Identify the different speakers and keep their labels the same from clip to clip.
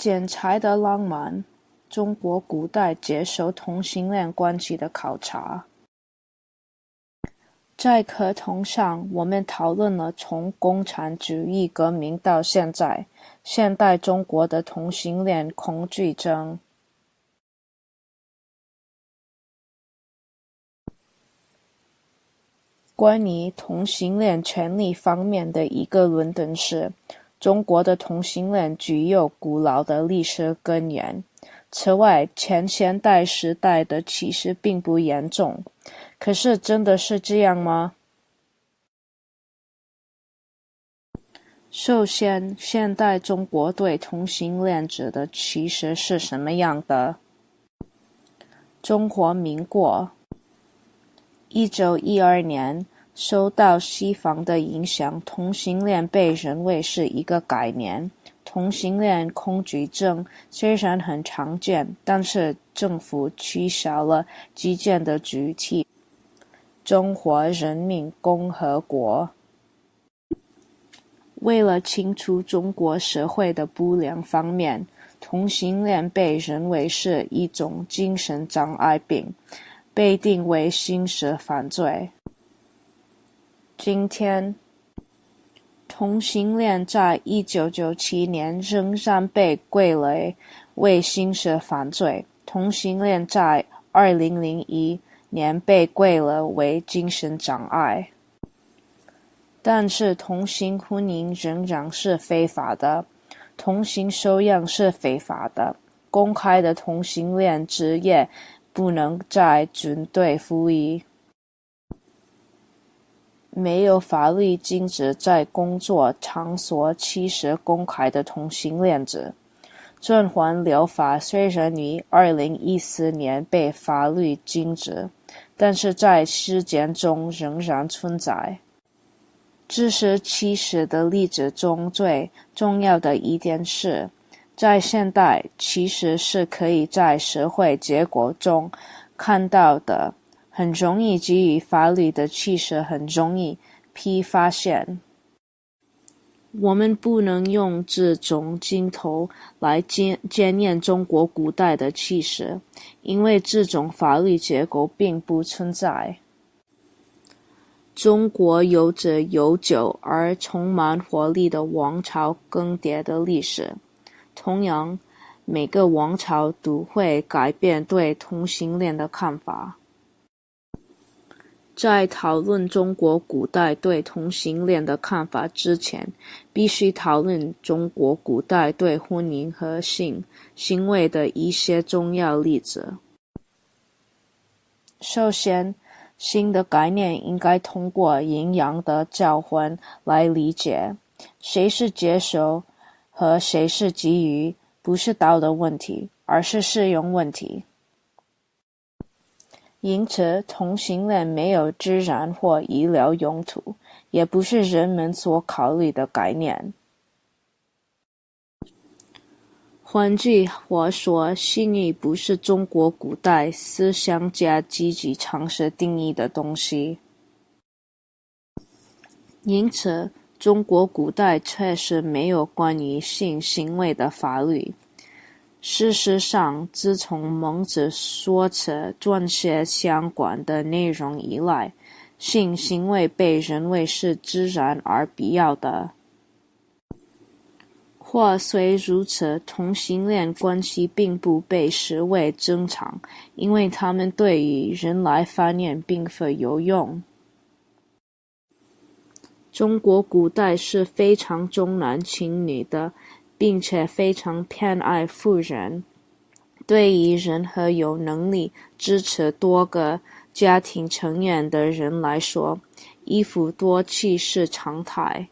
Speaker 1: 剪裁的浪漫，中国古代接受同性恋关系的考察。在课堂上，我们讨论了从共产主义革命到现代中国的同性恋恐惧症。关于同性恋权利方面的一个论点是，中国的同性恋具有古老的历史根源。此外，前现代时代的歧视并不严重。可是真的是这样吗？首先，现代中国对同性恋者的歧视是什么样的？中华民国1912年，受到西方的影响，同性恋被认为是一个概念。同性恋恐惧症虽然很常见，但是政府取消了基建的主体中华人民共和国。为了清除中国社会的不良方面，同性恋被认为是一种精神障碍病，被定为刑事犯罪。今天，同性恋在1997年仍然被归类为刑事犯罪，同性恋在2001年被归类为精神障碍。但是同性婚姻仍然是非法的，同性收养是非法的，公开的同性恋职业不能在军队服役。没有法律禁止在工作场所歧视公开的同性恋者。转换疗法虽然于2014年被法律禁止，但是在实践中仍然存在。这是歧视的例子中最重要的一点是，在现代，歧视是可以在社会结果中看到的，很容易基于法律的歧视很容易被发现。我们不能用这种镜头来检验中国古代的歧视，因为这种法律结构并不存在。中国有着悠久而充满活力的王朝更迭的历史，同样，每个王朝都会改变对同性恋的看法。在讨论中国古代对同性恋的看法之前，必须讨论中国古代对婚姻和性行为的一些重要例子。首先，新的概念应该通过阴阳的交换来理解，谁是接受和谁是给予，不是道德问题，而是适用问题。因此，同性恋没有自然或医疗用途，也不是人们所考虑的概念。换句话说，性欲不是中国古代思想家积极尝试定义的东西。因此，中国古代确实没有关于性行为的法律。事实上，自从孟子所词撰写相关的内容以来，性行为被认为是自然而必要的。话虽如此，同性恋关系并不被视为正常，因为它们对于人类繁衍并非有用。中国古代是非常重男轻女的，并且非常偏爱妇人。对于任何有能力支持多个家庭成员的人来说，一夫多妻是常态。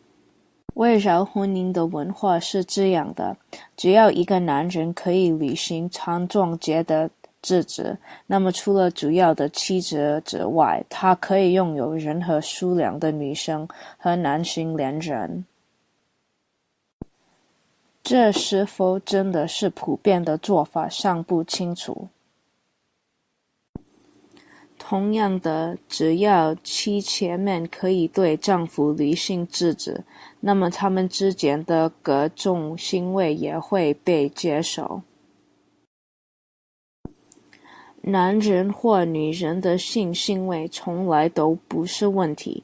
Speaker 1: 围绕婚姻的文化是这样的，只要一个男人可以履行传宗接代的职责，那么除了主要的妻子之外，他可以拥有任何数量的女生和男性恋人。这是否真的是普遍的做法尚不清楚。同样的，只要妻妾们可以对丈夫履行职责，那么他们之间的各种行为也会被接受。男人或女人的性行为从来都不是问题，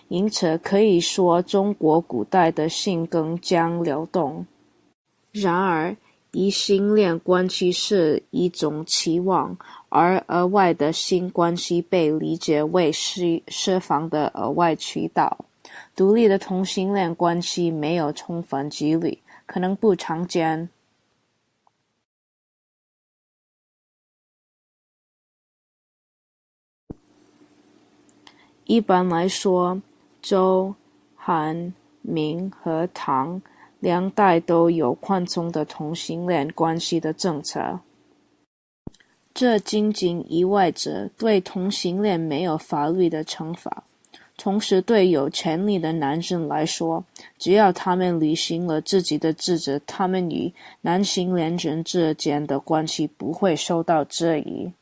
Speaker 1: 因此可以说中国古代的性更讲流动。然而，异性恋关系是一种期望，而额外的性关系被理解为释放的额外渠道。独立的同性恋关系没有充分几率，可能不常见。一般来说，周、汉、明和唐两代都有宽松的同性恋关系的政策。这仅仅意味着对同性恋没有法律的惩罚。同时对有权利的男人来说，只要他们履行了自己的职责，他们与男性恋人之间的关系不会受到质疑。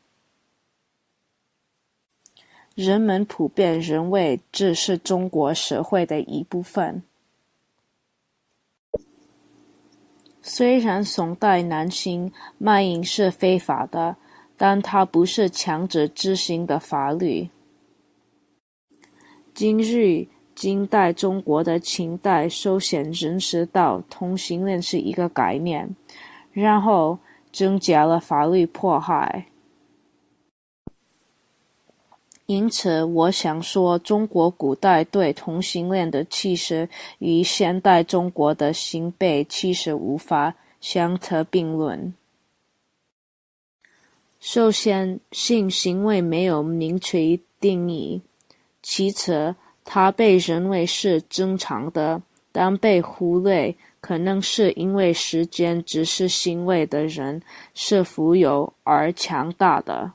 Speaker 1: 人们普遍认为这是中国社会的一部分。虽然宋代男性卖淫是非法的，但它不是强制执行的法律。今日近代中国的清代首先认识到同性恋是一个概念，然后增加了法律迫害。因此我想说，中国古代对同性恋的歧视与现代中国的性别歧视无法相提并论。首先，性行为没有明确定义，其次，它被认为是正常的，但被忽略，可能是因为实践这些行为的人是富有而强大的。